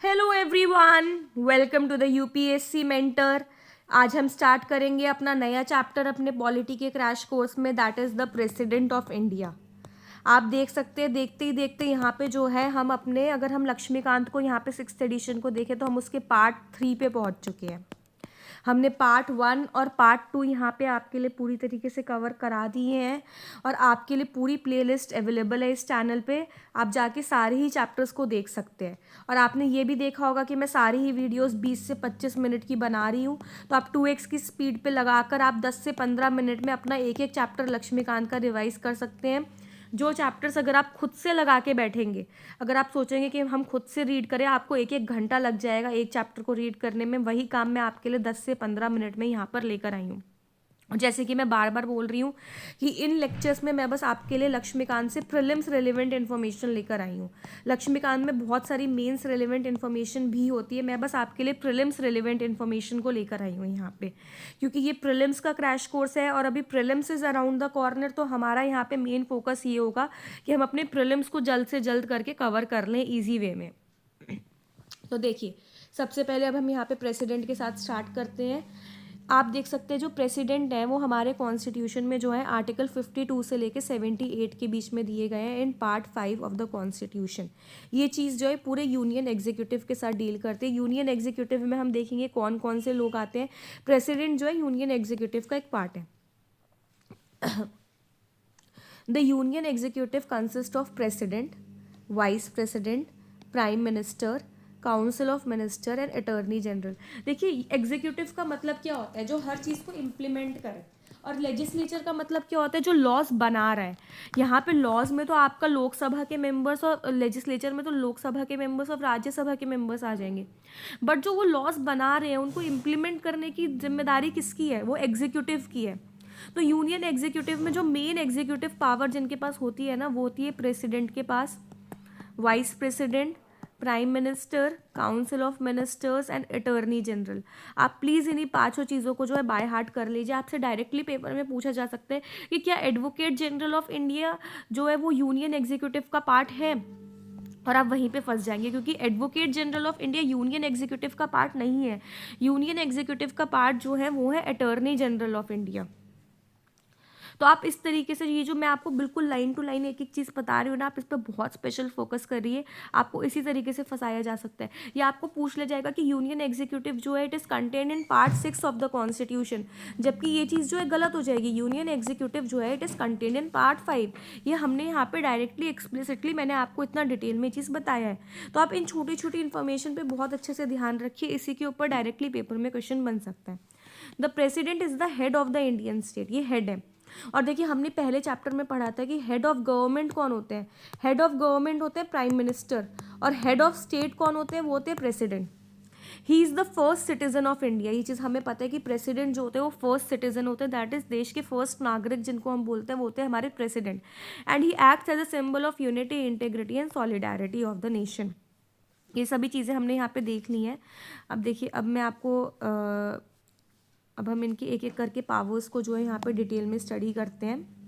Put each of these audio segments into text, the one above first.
Hello everyone, welcome to the UPSC mentor. आज हम start करेंगे अपना नया चैप्टर अपने पॉलिटी के क्रैश कोर्स में, that is the president of India. आप देख सकते हैं, देखते ही देखते यहाँ पे जो है हम अपने, अगर हम लक्ष्मीकांत को यहाँ पे 6th एडिशन को देखें तो हम उसके पार्ट 3 पे पहुँच चुके हैं। हमने पार्ट 1 और पार्ट 2 यहाँ पे आपके लिए पूरी तरीके से कवर करा दिए हैं और आपके लिए पूरी प्लेलिस्ट अवेलेबल है इस चैनल पे। आप जाके सारे ही चैप्टर्स को देख सकते हैं। और आपने ये भी देखा होगा कि मैं सारी ही वीडियोस 20 से 25 मिनट की बना रही हूँ, तो आप 2x की स्पीड पे लगाकर आप 10 से 15 मिनट में अपना एक एक चैप्टर लक्ष्मीकांत का रिवाइज कर सकते हैं। जो चैप्टर्स अगर आप खुद से लगा के बैठेंगे, अगर आप सोचेंगे कि हम खुद से रीड करें, आपको एक एक घंटा लग जाएगा एक चैप्टर को रीड करने में, वही काम मैं आपके लिए 10 से 15 मिनट में यहाँ पर लेकर आई हूँ। और जैसे कि मैं बार बार बोल रही हूँ कि इन लेक्चर्स में मैं बस आपके लिए लक्ष्मीकांत से प्रीलिम्स रेलिवेंट इन्फॉर्मेशन लेकर आई हूँ। लक्ष्मीकांत में बहुत सारी मेंस रेलिवेंट इन्फॉर्मेशन भी होती है, मैं बस आपके लिए प्रीलिम्स रेलिवेंट इन्फॉर्मेशन को लेकर आई हूँ यहाँ पे, क्योंकि ये प्रीलिम्स का क्रैश कोर्स है और अभी prelims is around the corner. तो हमारा यहाँ पे मेन फोकस ये होगा कि हम अपने प्रीलिम्स को जल्द से जल्द करके कवर कर लें ईजी वे में। तो देखिए, सबसे पहले अब हम यहाँ पे प्रेसिडेंट के साथ स्टार्ट करते हैं। आप देख सकते हैं जो प्रेसिडेंट है वो हमारे कॉन्स्टिट्यूशन में जो है आर्टिकल 52 से लेके 78 के बीच में दिए गए हैं in part 5 of the constitution. ये चीज़ जो है पूरे यूनियन एग्जीक्यूटिव के साथ डील करते हैं। यूनियन एग्जीक्यूटिव में हम देखेंगे कौन कौन से लोग आते हैं। प्रेसिडेंट जो है यूनियन एग्जीक्यूटिव का एक पार्ट है। The union executive consist of president, vice president, prime minister, council of minister and attorney general. देखिए, एग्जीक्यूटिव का मतलब क्या होता है? जो हर चीज़ को इम्प्लीमेंट करे। और लेजिस्लेचर का मतलब क्या होता है? जो लॉज बना रहा है। यहाँ पे लॉज में तो आपका लोकसभा के मेंबर्स और लेजिस्लेचर में तो लोकसभा के मेंबर्स और राज्यसभा के मेंबर्स आ जाएंगे, बट जो वो लॉज बना रहे हैं उनको इम्प्लीमेंट करने की जिम्मेदारी किसकी है? वो एग्जीक्यूटिव की है। तो यूनियन एग्जीक्यूटिव में जो मेन एग्जीक्यूटिव पावर जिनके पास होती है ना, वो होती है प्रेसिडेंट के पास, vice president, prime minister, council of ministers and attorney general. आप प्लीज़ इन्हीं पांचों चीज़ों को जो है बाय हार्ट कर लीजिए। आपसे डायरेक्टली पेपर में पूछा जा सकता है कि क्या एडवोकेट जनरल ऑफ इंडिया जो है वो यूनियन एग्जीक्यूटिव का पार्ट है, और आप वहीं पे फंस जाएंगे, क्योंकि advocate general of India union executive का पार्ट नहीं है। यूनियन एग्जीक्यूटिव का पार्ट जो है वो है अटॉर्नी जनरल ऑफ इंडिया। तो आप इस तरीके से, ये जो मैं आपको बिल्कुल लाइन टू लाइन एक एक चीज़ बता रही हूँ ना, आप इस पर बहुत स्पेशल फोकस करिए। आपको इसी तरीके से फंसाया जा सकता है। या आपको पूछ लिया जाएगा कि यूनियन एग्जीक्यूटिव जो है it is contain in part 6 of the constitution, जबकि ये चीज़ जो है गलत हो जाएगी। यूनियन एग्जीक्यूटिव जो है it is contain in part 5। ये हमने यहाँ पे डायरेक्टली एक्सप्लिसिटली मैंने आपको इतना डिटेल में चीज़ बताया है। तो आप इन छोटी छोटी इन्फॉर्मेशन पर बहुत अच्छे से ध्यान रखिए, इसी के ऊपर डायरेक्टली पेपर में क्वेश्चन बन सकता है। The president is the head of the Indian state, ये हेड है। और देखिए, हमने पहले चैप्टर में पढ़ा था कि हेड ऑफ गवर्नमेंट कौन होते हैं? हेड ऑफ गवर्नमेंट होते हैं प्राइम मिनिस्टर, और हेड ऑफ स्टेट कौन होते हैं? वो होते हैं president. He is the first citizen of India. ये चीज़ हमें पता है कि प्रेसिडेंट जो होते हैं वो फर्स्ट सिटीजन होते हैं, दैट इज देश के फर्स्ट नागरिक जिनको हम बोलते हैं वो होते हैं हमारे president. And he acts as a symbol of unity, integrity and solidarity of the nation. ये सभी चीज़ें हमने यहाँ पे देख ली हैं। अब देखिए, अब मैं आपको अब हम इनके एक एक करके पावर्स को जो है यहाँ पे डिटेल में स्टडी करते हैं।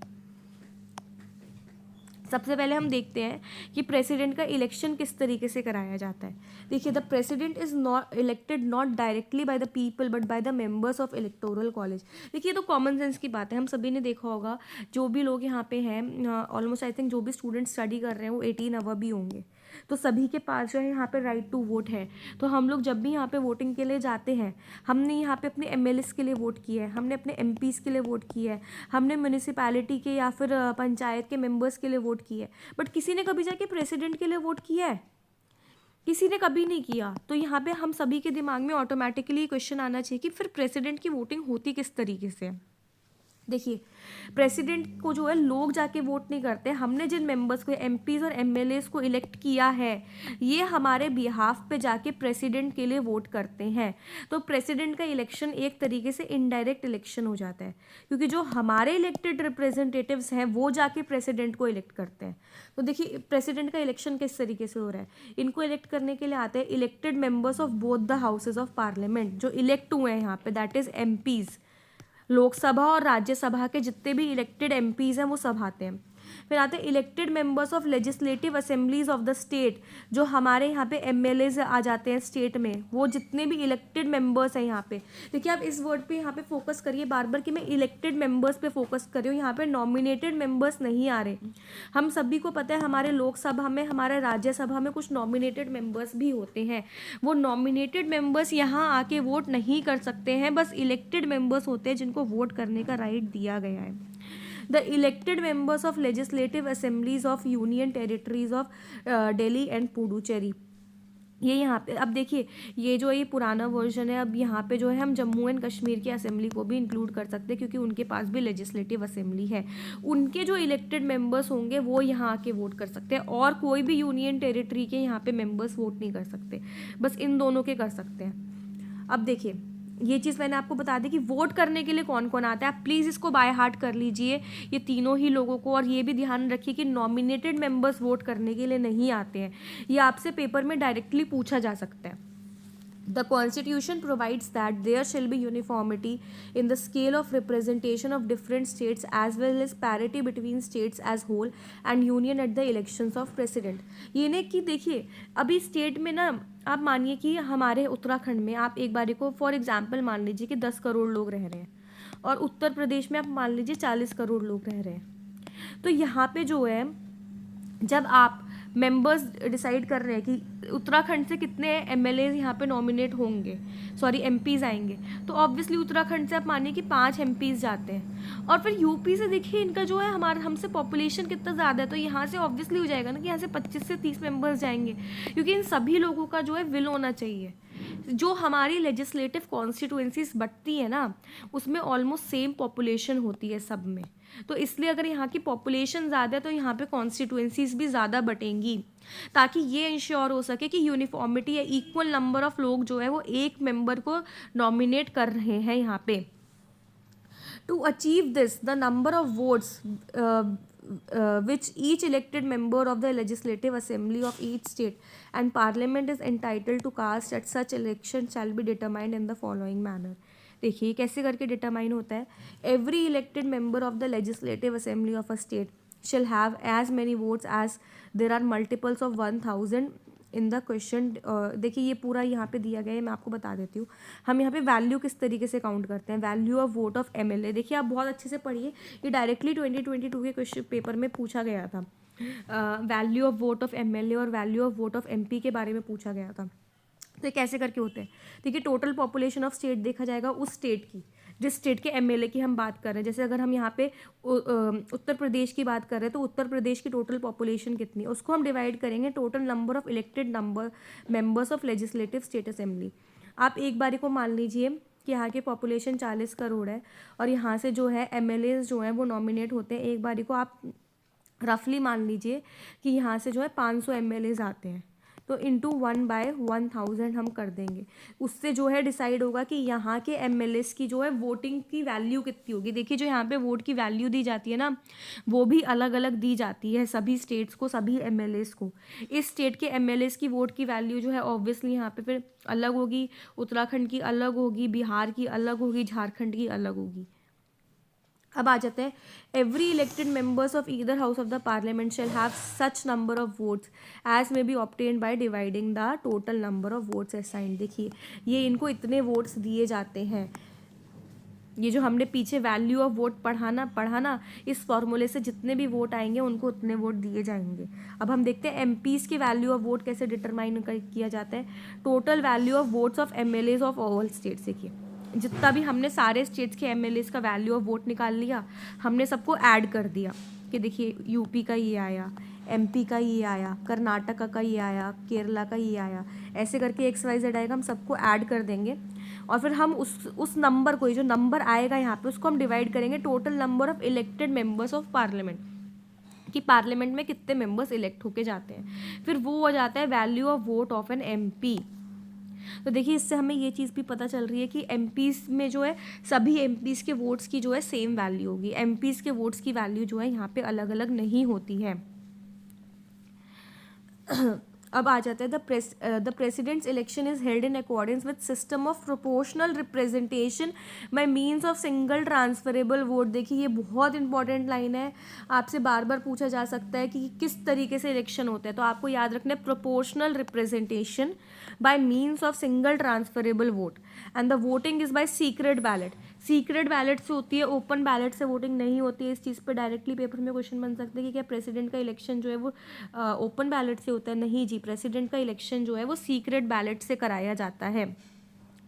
सबसे पहले हम देखते हैं कि प्रेसिडेंट का इलेक्शन किस तरीके से कराया जाता है। देखिए, the president is not elected not directly by the people but by the members of electoral college. देखिए, तो कॉमन सेंस की बात है, हम सभी ने देखा होगा। जो भी लोग यहाँ पे हैं, ऑलमोस्ट आई थिंक जो भी स्टूडेंट स्टडी कर रहे हैं वो 18 अवर भी होंगे, तो सभी के पास जो है यहाँ पे राइट टू वोट है। तो हम लोग जब भी यहाँ पे वोटिंग के लिए जाते हैं, हमने यहाँ पे अपने एमएलएस के लिए वोट किया है, हमने अपने एमपीज़ के लिए वोट किया है, हमने म्यूनिसिपैलिटी के या फिर पंचायत के मेंबर्स के लिए वोट किया है, बट किसी ने कभी जाके प्रेसिडेंट के लिए वोट किया है? किसी ने कभी नहीं किया। तो यहाँ पे हम सभी के दिमाग में ऑटोमेटिकली क्वेश्चन आना चाहिए कि फिर प्रेसिडेंट की वोटिंग होती किस तरीके से। देखिए, प्रेसिडेंट को जो है लोग जाके वोट नहीं करते। हमने जिन मेंबर्स को, एमपीज़ और एमएलएस को इलेक्ट किया है, ये हमारे बिहाफ पे जाके प्रेसिडेंट के लिए वोट करते हैं। तो प्रेसिडेंट का इलेक्शन एक तरीके से इनडायरेक्ट इलेक्शन हो जाता है, क्योंकि जो हमारे इलेक्टेड रिप्रेजेंटेटिव्स हैं वो जाके प्रेसिडेंट को इलेक्ट करते हैं। तो देखिए, प्रेसिडेंट का इलेक्शन किस तरीके से हो रहा है। इनको इलेक्ट करने के लिए आते हैं elected members of both the houses of parliament, जो इलेक्ट हुए हैं यहाँ पे, दैट इज एमपीज़। लोकसभा और राज्यसभा के जितने भी इलेक्टेड एमपीज़ हैं वो सब आते हैं। फिर आते हैं elected members of legislative assemblies of the state, जो हमारे यहाँ पे एमएलएज आ जाते हैं स्टेट में, वो जितने भी इलेक्टेड मेंबर्स हैं यहाँ पे। देखिए आप इस वर्ड पे यहाँ पे फोकस करिए बार बार कि मैं इलेक्टेड मेंबर्स पे फोकस कर रही हूँ, यहाँ पे नॉमिनेटेड मेंबर्स नहीं आ रहे। हम सभी को पता है हमारे लोकसभा में, हमारे राज्यसभा में कुछ नॉमिनेटेड मेंबर्स भी होते हैं। वो नॉमिनेटेड मेंबर्स यहाँ आके वोट नहीं कर सकते हैं, बस इलेक्टेड मेंबर्स होते हैं जिनको वोट करने का राइट दिया गया है। The elected members of legislative assemblies of union territories of Delhi and Puducherry, ये यहाँ पे अब देखिए ये जो ये पुराना वर्जन है, अब यहाँ पे जो है हम जम्मू एंड कश्मीर की असेंबली को भी इंक्लूड कर सकते हैं क्योंकि उनके पास भी लेजिस्लेटिव असेंबली है। उनके जो इलेक्टेड मेंबर्स होंगे वो यहाँ आके वोट कर सकते हैं, और कोई भी यूनियन टेरिटरी के यहाँ पे मेंबर्स वोट नहीं कर सकते, बस इन दोनों के कर सकते हैं। अब देखिए ये चीज़ मैंने आपको बता दी कि वोट करने के लिए कौन कौन आता है, आप प्लीज़ इसको बाय हार्ट कर लीजिए ये तीनों ही लोगों को, और ये भी ध्यान रखिए कि नॉमिनेटेड मेंबर्स वोट करने के लिए नहीं आते हैं, ये आपसे पेपर में डायरेक्टली पूछा जा सकता है। The Constitution provides that there shall be uniformity in the scale of representation of different states as well as parity between states as whole and union at the elections of president। ये नहीं कि देखिए अभी state में ना, आप मानिए कि हमारे उत्तराखंड में आप एक बारी को फॉर एग्जांपल मान लीजिए कि 10 करोड़ लोग रह रहे हैं, और उत्तर प्रदेश में आप मान लीजिए 40 करोड़ लोग रह रहे हैं। तो यहाँ पे जो है जब आप मेंबर्स डिसाइड कर रहे हैं कि उत्तराखंड से कितने एमएलए यहाँ पे नॉमिनेट होंगे, सॉरी एमपीज आएंगे, तो ऑब्वियसली उत्तराखंड से आप मानिए कि 5 एमपीज जाते हैं। और फिर यूपी से देखिए इनका जो है हमारा हमसे पॉपुलेशन कितना ज़्यादा है, तो यहाँ से ऑब्वियसली हो जाएगा ना कि यहाँ से 25 से 30 मेंबर्स जाएंगे, क्योंकि इन सभी लोगों का जो है विल होना चाहिए। जो हमारी लेजिस्लेटिव कॉन्स्टिट्यूएंसीज बढ़ती है ना, उसमें ऑलमोस्ट सेम पॉपुलेशन होती है सब में, तो इसलिए अगर यहाँ की पॉपुलेशन ज़्यादा है तो यहाँ पे कॉन्स्टिट्यूएंसीज भी ज़्यादा बटेंगी, ताकि ये इंश्योर हो सके कि यूनिफॉर्मिटी या इक्वल नंबर ऑफ लोग जो है वो एक मेंबर को नॉमिनेट कर रहे हैं यहाँ पे। To achieve this the number of votes which each elected member of the legislative assembly of each state and parliament is entitled to cast at such election shall be determined in the following manner। देखिए कैसे करके determine होता है। Every elected member of the legislative assembly of a state shall have as many votes as there are multiples of 1000 in the question. देखिए ये पूरा यहाँ पे दिया गया है, मैं आपको बता देती हूँ। हम यहाँ पे वैल्यू किस तरीके से काउंट करते हैं, value of vote of MLA. देखिए आप बहुत अच्छे से पढ़िए, ये डायरेक्टली 2022 के क्वेश्चन पेपर में पूछा गया था। Value of vote of MLA और value of vote of MP के बारे में पूछा गया था। तो ये कैसे करके होते हैं, देखिए टोटल पॉपुलेशन ऑफ स्टेट देखा जाएगा, उस स्टेट की जिस स्टेट के एमएलए की हम बात कर रहे हैं। जैसे अगर हम यहाँ पे उत्तर प्रदेश की बात कर रहे हैं तो उत्तर प्रदेश की टोटल पॉपुलेशन कितनी है, उसको हम डिवाइड करेंगे total number of elected members of legislative state assembly. आप एक बारी को मान लीजिए कि यहाँ की पॉपुलेशन 40 करोड़ है, और यहाँ से जो है एमएलए जो हैं वो नॉमिनेट होते हैं। एक बारी को आप रफली मान लीजिए कि यहाँ से जो है 500 एमएलए आते हैं, तो इंटू 1/1000 हम कर देंगे। उससे जो है डिसाइड होगा कि यहाँ के एमएलएस की जो है वोटिंग की वैल्यू कितनी होगी। देखिए जो यहाँ पे वोट की वैल्यू दी जाती है ना, वो भी अलग अलग दी जाती है सभी स्टेट्स को, सभी एमएलएस को। इस स्टेट के एमएलएस की वोट की वैल्यू जो है ऑब्वियसली यहाँ पे फिर अलग होगी, उत्तराखंड की अलग होगी, बिहार की अलग होगी, झारखंड की अलग होगी। अब आ जाते हैं, every elected members of either house of the parliament shall have such number of votes as may be obtained by dividing the total number of votes assigned. देखिए ये इनको इतने वोट्स दिए जाते हैं, ये जो हमने पीछे वैल्यू ऑफ वोट पढ़ाना इस फॉर्मूले से जितने भी वोट आएंगे उनको उतने वोट दिए जाएंगे। अब हम देखते हैं एमपीज़ की वैल्यू ऑफ वोट कैसे डिटरमाइन किया जाता है। Total value of votes of MLAs of all states. देखिए जितना भी हमने सारे स्टेट्स के एमएलएज का वैल्यू ऑफ वोट निकाल लिया, हमने सबको ऐड कर दिया कि देखिए यूपी का ये आया, एमपी का ये आया, कर्नाटका का ये आया, केरला का ये आया, ऐसे करके XYZ आएगा, हम सबको ऐड कर देंगे। और फिर हम उस नंबर को, जो नंबर आएगा यहाँ पे, उसको हम डिवाइड करेंगे total number of elected members of parliament, कि पार्लियामेंट में कितने मेंबर्स इलेक्ट होके जाते हैं। फिर वो हो जाता है value of vote of an MP. तो देखिए इससे हमें ये चीज़ भी पता चल रही है कि एमपीज़ में जो है सभी एमपीज़ के वोट्स की जो है सेम वैल्यू होगी। एमपीज़ के वोट्स की वैल्यू जो है यहाँ पे अलग अलग नहीं होती है। अब आ जाता है the president's election is held in accordance with system of proportional representation by means of single transferable vote. देखिए ये बहुत इंपॉर्टेंट लाइन है, आपसे बार बार पूछा जा सकता है कि किस तरीके से इलेक्शन होता है, तो आपको याद रखना है proportional representation by means of single transferable vote and the voting is by secret ballot. Secret ballot से होती है, ओपन बैलेट से वोटिंग नहीं होती है। इस चीज़ पे डायरेक्टली पेपर में क्वेश्चन बन सकते हैं कि क्या प्रेसिडेंट का इलेक्शन जो है वो ओपन बैलेट से होता है? नहीं जी, प्रेसिडेंट का इलेक्शन जो है वो सीक्रेट बैलेट से कराया जाता है।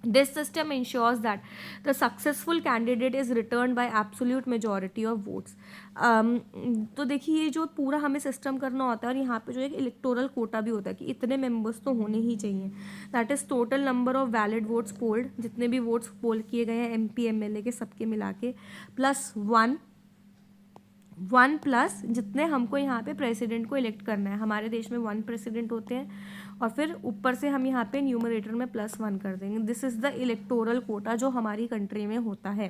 This system ensures that the successful candidate is return by absolute majority of votes. तो देखिए ये जो पूरा हमें सिस्टम करना होता है, और यहाँ पे जो एक इलेक्टोरल कोटा भी होता है कि इतने मेंबर्स तो होने ही चाहिए। That is total number of valid votes polled, जितने भी वोट्स पोल किए गए हैं MP MLA के सबके मिला के, प्लस वन प्लस जितने हमको यहाँ पे प्रेसिडेंट को इलेक्ट करना है। हमारे देश में 1 प्रेसिडेंट होते हैं और फिर ऊपर से हम यहाँ पे न्यूमरेटर में +1 कर देंगे। This is the electoral quota जो हमारी कंट्री में होता है।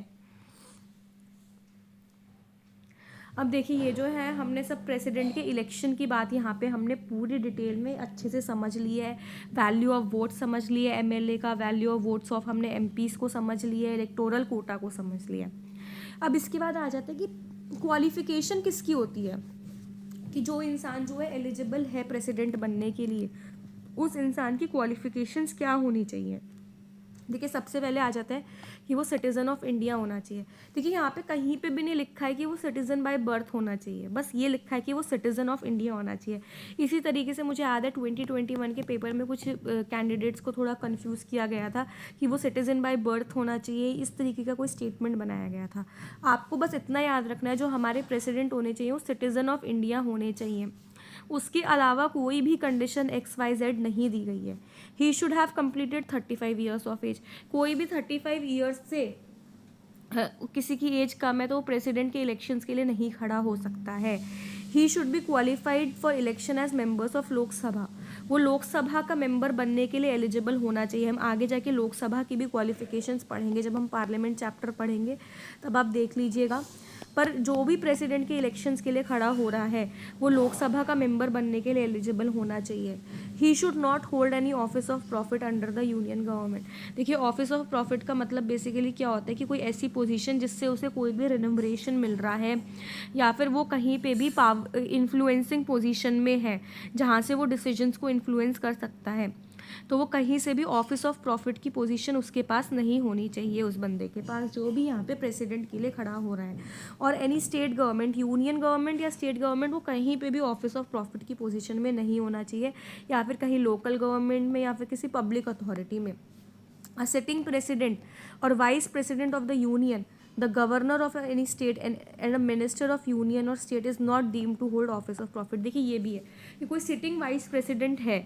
अब देखिए ये जो है हमने सब प्रेसिडेंट के इलेक्शन की बात यहाँ पे हमने पूरी डिटेल में अच्छे से समझ ली है। वैल्यू ऑफ वोट समझ लिए, MLA का वैल्यू ऑफ वोट्स ऑफ हमने MPs को समझ लिया, इलेक्टोरल कोटा को समझ लिया। अब इसके बाद आ जाते हैं कि क्वालिफिकेशन किसकी होती है, कि जो इंसान जो है एलिजिबल है प्रेसिडेंट बनने के लिए, उस इंसान की क्वालिफिकेशंस क्या होनी चाहिए। देखिए सबसे पहले आ जाता है कि वो सिटीज़न ऑफ इंडिया होना चाहिए। देखिए यहाँ पे कहीं पे भी नहीं लिखा है कि वो सिटीज़न बाय बर्थ होना चाहिए, बस ये लिखा है कि वो सिटीज़न ऑफ इंडिया होना चाहिए। इसी तरीके से मुझे याद है 2021 के पेपर में कुछ कैंडिडेट्स को थोड़ा कंफ्यूज किया गया था कि वो सिटीज़न बाय बर्थ होना चाहिए, इस तरीके का कोई स्टेटमेंट बनाया गया था। आपको बस इतना याद रखना है, जो हमारे प्रेसिडेंट होने चाहिए वो सिटीज़न ऑफ इंडिया होने चाहिए। उसके अलावा कोई भी कंडीशन XYZ नहीं दी गई है। He should have completed 35 years of age. कोई भी 35 ईयर्स से किसी की एज कम है तो वो प्रेसिडेंट के इलेक्शंस के लिए नहीं खड़ा हो सकता है। He should be qualified for election as members of Lok Sabha. वो लोकसभा का मेंबर बनने के लिए एलिजिबल होना चाहिए। हम आगे जाके लोकसभा की भी क्वालिफिकेशंस पढ़ेंगे, जब हम पार्लियामेंट चैप्टर पढ़ेंगे तब आप देख लीजिएगा। पर जो भी प्रेसिडेंट के इलेक्शंस के लिए खड़ा हो रहा है वो लोकसभा का मेंबर बनने के लिए एलिजिबल होना चाहिए। ही should not hold any office of profit under the union government. देखिए ऑफिस ऑफ प्रॉफिट का मतलब बेसिकली क्या होता है कि कोई ऐसी पोजीशन जिससे उसे कोई भी रिनम्बरेशन मिल रहा है, या फिर वो कहीं पे भी इन्फ्लुएंसिंग पोजीशन में है जहाँ से वो डिसीजंस को इन्फ्लुएंस कर सकता है, तो वो कहीं से भी ऑफिस ऑफ प्रॉफिट की पोजीशन उसके पास नहीं होनी चाहिए, उस बंदे के पास जो भी यहाँ पे प्रेसिडेंट के लिए खड़ा हो रहा है। और any state government, union government या स्टेट गवर्नमेंट, वो कहीं पे भी ऑफिस ऑफ प्रॉफिट की पोजीशन में नहीं होना चाहिए, या फिर कहीं लोकल गवर्नमेंट में या फिर किसी पब्लिक अथॉरिटी में। अ सिटिंग प्रेसिडेंट और vice president of the union, the governor of any state and a minister of union or state is not deemed to hold office of profit। देखिए ये भी है कि कोई सिटिंग वाइस प्रेसिडेंट है,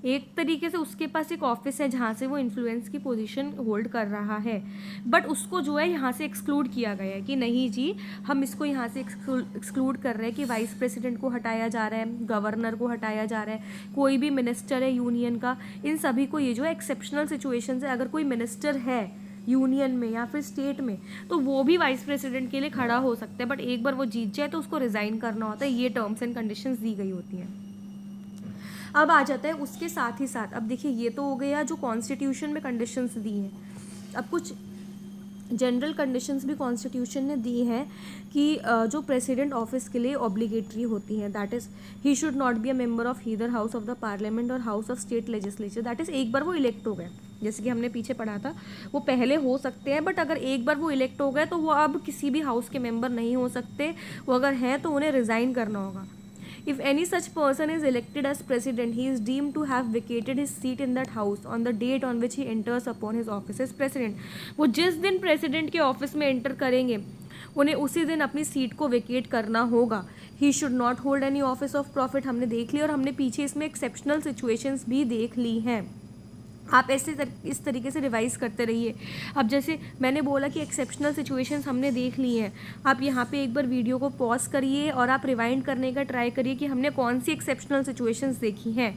एक तरीके से उसके पास एक ऑफिस है जहाँ से वो इन्फ्लुएंस की पोजीशन होल्ड कर रहा है, बट उसको जो है यहाँ से एक्सक्लूड किया गया है कि नहीं जी हम इसको यहाँ से एक्सक्लूड कर रहे हैं कि वाइस प्रेसिडेंट को हटाया जा रहा है, गवर्नर को हटाया जा रहा है, कोई भी मिनिस्टर है यूनियन का, इन सभी को, ये जो एक्सेप्शनल सिचुएशन है, अगर कोई मिनिस्टर है यूनियन में या फिर स्टेट में तो वो भी वाइस प्रेसिडेंट के लिए खड़ा हो सकता है, बट एक बार वो जीत जाए तो उसको रिज़ाइन करना होता है। ये टर्म्स एंड कंडीशंस दी गई होती हैं। अब आ जाता है उसके साथ ही साथ, अब देखिए ये तो हो गया जो कॉन्स्टिट्यूशन में कंडीशंस दी हैं, अब कुछ जनरल कंडीशंस भी कॉन्स्टिट्यूशन ने दी हैं कि जो प्रेसिडेंट ऑफिस के लिए ऑब्लिगेटरी होती हैं, that is he should not be a member of either house of the parliament और house of state legislature. That is एक बार वो इलेक्ट हो गए, जैसे कि हमने पीछे पढ़ा था, वो पहले हो सकते हैं, बट अगर एक बार वो इलेक्ट हो गए तो वो अब किसी भी हाउस के मेंबर नहीं हो सकते, वो अगर हैं तो उन्हें रिज़ाइन करना होगा। If any such person is elected as president, he is deemed to have vacated his seat in that house on the date on which he enters upon his office as president। वो जिस दिन president के office में enter करेंगे उन्हें उसी दिन अपनी सीट को वेकेट करना होगा। ही should not hold any office of profit, हमने देख लिया, और हमने पीछे इसमें एक्सेप्शनल सिचुएशंस भी देख ली हैं। आप इस तरीके से रिवाइज करते रहिए। अब जैसे मैंने बोला कि एक्सेप्शनल सिचुएशंस हमने देख ली हैं, आप यहाँ पे एक बार वीडियो को पॉज करिए और आप रिवाइंड करने का ट्राई करिए कि हमने कौन सी एक्सेप्शनल सिचुएशंस देखी हैं।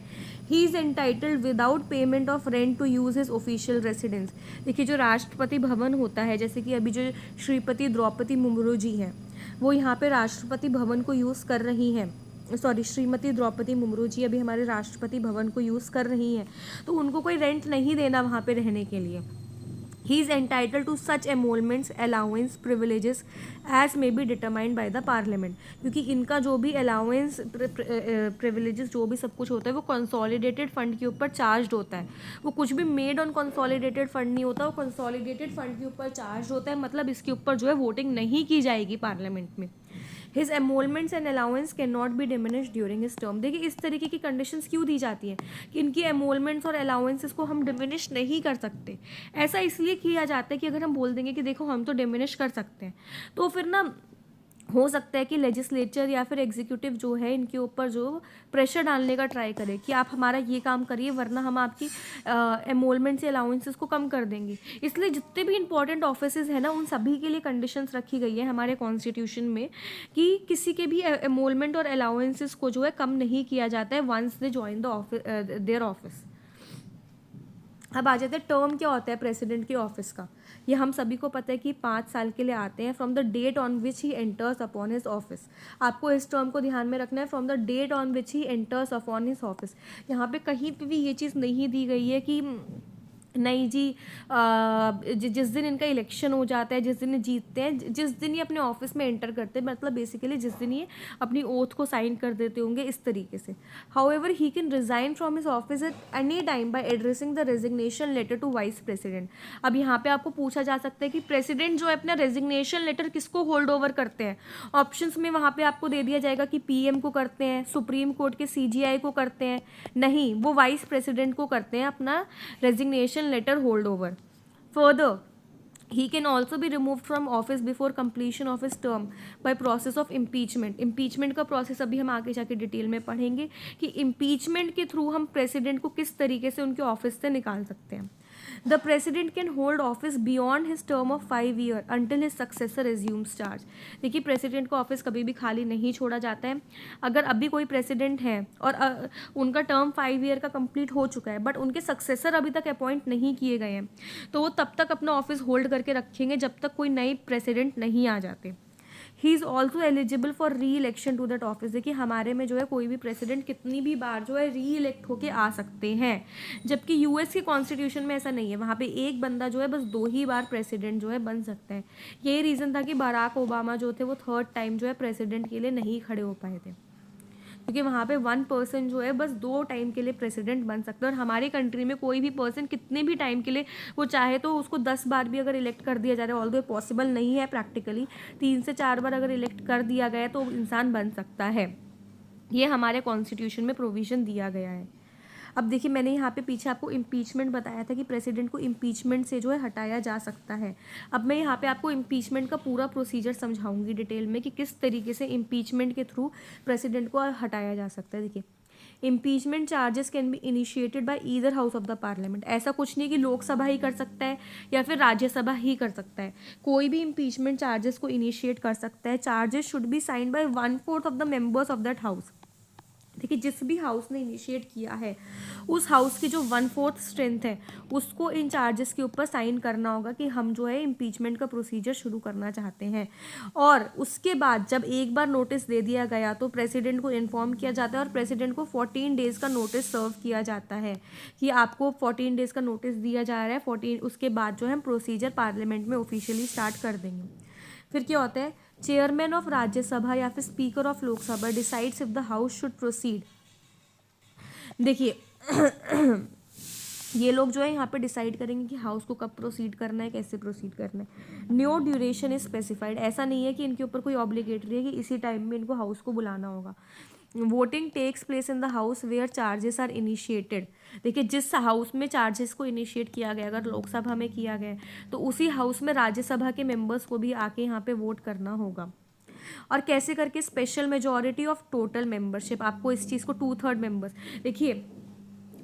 He is entitled without payment of rent to use his official residence. देखिए जो राष्ट्रपति भवन होता है, जैसे कि अभी जो श्रीमती द्रौपदी मुर्मू जी हैं वो यहाँ पे राष्ट्रपति भवन को यूज़ कर रही हैं, सॉरी श्रीमती द्रौपदी मुर्मू जी अभी हमारे राष्ट्रपति भवन को यूज़ कर रही हैं, तो उनको कोई रेंट नहीं देना वहाँ पे रहने के लिए. He is entitled to such emoluments, allowance, privileges as may be determined by the parliament. क्योंकि इनका जो भी अलाउंस प्रिविलेजेस जो भी सब कुछ होता है वो कंसोलिडेटेड फंड के ऊपर चार्ज होता है. वो कुछ भी मेड ऑन कंसोलिडेटेड फंड नहीं होता, वो कंसोलिडेटेड फंड के ऊपर चार्ज होता है. मतलब इसके ऊपर जो है वोटिंग नहीं की जाएगी पार्लियामेंट में. His emoluments and allowance can not be diminish during his term. देखिए इस तरीके की कंडीशंस क्यों दी जाती हैं कि इनकी एमोलमेंट्स और अलाउंसेस को हम डिमिनिश नहीं कर सकते. ऐसा इसलिए किया जाता है कि अगर हम बोल देंगे कि देखो हम तो डिमिनिश कर सकते हैं, तो फिर ना हो सकता है कि लेजिस्लेचर या फिर एग्जीक्यूटिव जो है इनके ऊपर जो प्रेशर डालने का ट्राई करे कि आप हमारा ये काम करिए वरना हम आपकी एमोलमेंट्स या अलाउंसेस को कम कर देंगे. इसलिए जितने भी इंपॉर्टेंट ऑफिसेज हैं ना उन सभी के लिए कंडीशंस रखी गई है हमारे कॉन्स्टिट्यूशन में कि किसी के भी एमोलमेंट और अलाउंसेस को जो है कम नहीं किया जाता है once they join the office their office. अब आ जाते हैं टर्म क्या होता है प्रेसिडेंट के ऑफिस का. ये हम सभी को पता है कि 5 साल के लिए आते हैं from the date on which he enters upon his office. आपको इस टर्म को ध्यान में रखना है, from the date on which he enters upon his office. यहाँ पे कहीं पे भी ये चीज़ नहीं दी गई है कि नहीं जी जिस दिन इनका इलेक्शन हो जाता है, जिस दिन ये जीतते हैं, जिस दिन ये अपने ऑफिस में एंटर करते हैं, मतलब बेसिकली जिस दिन ये अपनी ओथ को साइन कर देते होंगे इस तरीके से. However he can resign from his office at any time by addressing the resignation letter to vice president. अब यहाँ पे आपको पूछा जा सकता है कि प्रेसिडेंट जो है अपना रेजिग्नेशन लेटर किसको होल्ड ओवर करते हैं. ऑप्शंस में वहाँ पे आपको दे दिया जाएगा कि पीएम को करते हैं, सुप्रीम कोर्ट के सीजीआई को करते हैं. नहीं, वो वाइस प्रेसिडेंट को करते हैं अपना resignation letter hold over. Further, he can also be removed from office before completion of his term by process of impeachment. impeachment का process अभी हम आगे जाके डिटेल में पढ़ेंगे कि impeachment के थ्रू हम प्रेसिडेंट को किस तरीके से उनके ऑफिस से निकाल सकते हैं. The president can hold office beyond his term of 5 years until his successor assumes charge. देखिए प्रेसिडेंट को ऑफिस कभी भी खाली नहीं छोड़ा जाता है. अगर अभी कोई प्रेसिडेंट है और उनका टर्म 5 ईयर का कंप्लीट हो चुका है बट उनके सक्सेसर अभी तक अपॉइंट नहीं किए गए हैं, तो वो तब तक अपना ऑफिस होल्ड करके रखेंगे जब तक कोई नए प्रेसिडेंट नहीं आ जाते. He is also eligible for re election to that office. देखिए हमारे में जो है कोई भी प्रेसिडेंट कितनी भी बार जो है री इलेक्ट होके आ सकते हैं, जबकि यूएस के कॉन्स्टिट्यूशन में ऐसा नहीं है. वहाँ पे एक बंदा जो है बस 2 ही बार प्रेसिडेंट जो है बन सकता है. यही रीज़न था कि बराक ओबामा जो थे वो 3rd टाइम जो है प्रेसिडेंट के लिए नहीं खड़े हो पाए थे, क्योंकि वहाँ पे 1 पर्सन जो है बस 2 टाइम के लिए प्रेसिडेंट बन सकता है. और हमारी कंट्री में कोई भी पर्सन कितने भी टाइम के लिए वो चाहे तो उसको 10 बार भी अगर इलेक्ट कर दिया जा रहा है, ऑल्दो पॉसिबल नहीं है प्रैक्टिकली, 3 से 4 बार अगर इलेक्ट कर दिया गया तो इंसान बन सकता है. ये हमारे कॉन्स्टिट्यूशन में प्रोविज़न दिया गया है. अब देखिए मैंने यहाँ पे पीछे आपको इम्पीचमेंट बताया था कि प्रेसिडेंट को इम्पीचमेंट से जो है हटाया जा सकता है. अब मैं यहाँ पे आपको इम्पीचमेंट का पूरा प्रोसीजर समझाऊंगी डिटेल में कि किस तरीके से इम्पीचमेंट के थ्रू प्रेसिडेंट को हटाया जा सकता है. देखिए impeachment charges can be initiated by either house of the parliament. ऐसा कुछ नहीं कि लोकसभा ही कर सकता है या फिर राज्यसभा ही कर सकता है, कोई भी इम्पीचमेंट चार्जेस को इनिशिएट कर सकता है. Charges should be signed by 1/4 of the members of that house. देखिए जिस भी हाउस ने इनिशिएट किया है उस हाउस की जो 1/4 स्ट्रेंथ है उसको इन चार्जेस के ऊपर साइन करना होगा कि हम जो है इम्पीचमेंट का प्रोसीजर शुरू करना चाहते हैं. और उसके बाद जब एक बार नोटिस दे दिया गया तो प्रेसिडेंट को इन्फॉर्म किया जाता है और प्रेसिडेंट को 14 डेज़ का नोटिस सर्व किया जाता है कि आपको 14 डेज़ का नोटिस दिया जा रहा है. 14 उसके बाद जो है हम प्रोसीजर पार्लियामेंट में ऑफिशियली स्टार्ट कर देंगे. फिर क्या होता है, चेयरमैन ऑफ राज्यसभा या फिर speaker of Lok Sabha decides if the house should proceed. देखिए ये लोग जो है यहाँ पे डिसाइड करेंगे कि हाउस को कब प्रोसीड करना है, कैसे प्रोसीड करना है. No duration is specified. ऐसा नहीं है कि इनके ऊपर कोई ऑब्लिगेटरी है कि इसी टाइम में इनको हाउस को बुलाना होगा. Voting takes place in the house where charges are initiated. देखिए जिस हाउस में चार्जेस को इनिशिएट किया गया, अगर लोकसभा में किया गया तो उसी हाउस में राज्यसभा के मेंबर्स को भी आके यहाँ पे वोट करना होगा. और कैसे करके, special majority of total membership. आपको इस चीज़ को 2/3 मेंबर्स, देखिए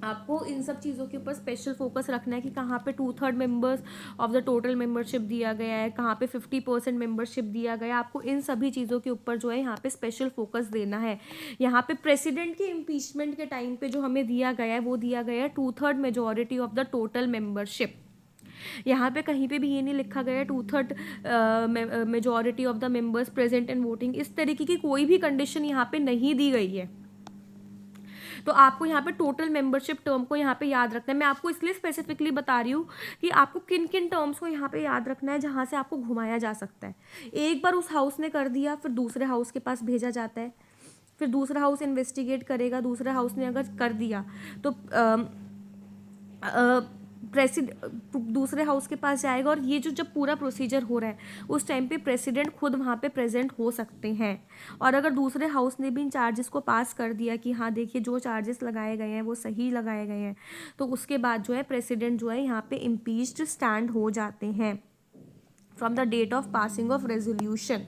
आपको इन सब चीज़ों के ऊपर स्पेशल फोकस रखना है कि कहाँ पे 2/3 members of the total membership दिया गया है, कहाँ पे 50% मेंबरशिप दिया गया है. आपको इन सभी चीज़ों के ऊपर जो है यहाँ पे स्पेशल फोकस देना है. यहाँ पे प्रेसिडेंट के इम्पीचमेंट के टाइम पे जो हमें दिया गया है वो दिया गया है 2/3 majority of the total membership. यहाँ पे कहीं पे भी ये नहीं लिखा गया है 2/3 majority of the members present in voting, इस तरीके की कोई भी कंडीशन यहाँ पे नहीं दी गई है। तो आपको यहाँ पे टोटल मेंबरशिप टर्म को यहाँ पे याद रखना है। मैं आपको इसलिए स्पेसिफिकली बता रही हूँ कि आपको किन किन टर्म्स को यहाँ पे याद रखना है जहाँ से आपको घुमाया जा सकता है। एक बार उस हाउस ने कर दिया, फिर दूसरे हाउस के पास भेजा जाता है, फिर दूसरा हाउस इन्वेस्टिगेट करेगा, दूसरे हाउस ने अगर कर दिया तो दूसरे हाउस के पास जाएगा, और ये जो जब पूरा प्रोसीजर हो रहा है उस टाइम पे प्रेसिडेंट खुद वहाँ पे प्रेजेंट हो सकते हैं। और अगर दूसरे हाउस ने भी इन चार्जेस को पास कर दिया कि हाँ देखिए जो चार्जेस लगाए गए हैं वो सही लगाए गए हैं, तो उसके बाद जो है प्रेसिडेंट जो है यहाँ पे इम्पीच्ड स्टैंड हो जाते हैं from the date of passing of resolution.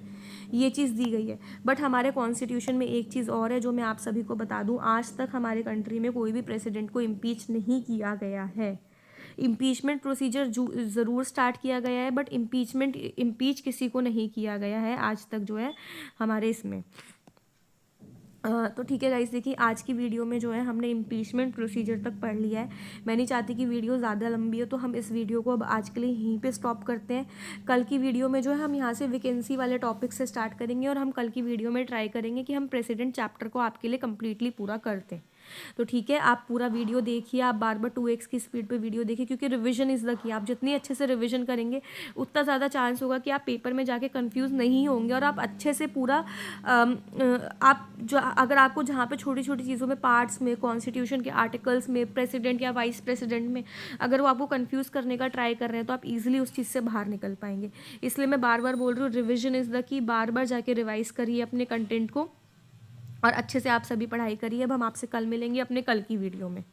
ये चीज़ दी गई है। बट हमारे कॉन्स्टिट्यूशन में एक चीज़ और है जो मैं आप सभी को बता दूं, आज तक हमारे कंट्री में कोई भी प्रेसिडेंट को इम्पीच नहीं किया गया है। इम्पीचमेंट प्रोसीजर ज़रूर स्टार्ट किया गया है, बट इम्पीच किसी को नहीं किया गया है आज तक जो है हमारे इसमें। तो ठीक है गाइस, देखिए आज की वीडियो में जो है हमने इम्पीचमेंट प्रोसीजर तक पढ़ लिया है। मैं नहीं चाहती कि वीडियो ज़्यादा लंबी हो, तो हम इस वीडियो को अब आज के लिए यहीं पे स्टॉप करते हैं। कल की वीडियो में जो है हम यहाँ से वैकेंसी वाले टॉपिक से स्टार्ट करेंगे, और हम कल की वीडियो में ट्राई करेंगे कि हम प्रेसिडेंट चैप्टर को आपके लिए कम्प्लीटली पूरा करते हैं। तो ठीक है, आप पूरा वीडियो देखिए, आप बार बार 2x की स्पीड पे वीडियो देखिए, क्योंकि रिवीजन इज़ द की। आप जितनी अच्छे से रिवीजन करेंगे उतना ज़्यादा चांस होगा कि आप पेपर में जाके कंफ्यूज नहीं होंगे, और आप अच्छे से पूरा आप जो अगर आपको जहाँ पे छोटी छोटी चीज़ों में पार्ट्स में कॉन्स्टिट्यूशन के आर्टिकल्स में प्रेसिडेंट या वाइस प्रेसिडेंट में अगर वो आपको कंफ्यूज करने का ट्राई कर रहे हैं, तो आप इजीली उस चीज़ से बाहर निकल पाएंगे। इसलिए मैं बार बार बोल रही हूँ, रिविजन इज़ द की। बार बार जाके रिवाइज करिए अपने कंटेंट को, और अच्छे से आप सभी पढ़ाई करिए। अब हम आपसे कल मिलेंगे अपने कल की वीडियो में।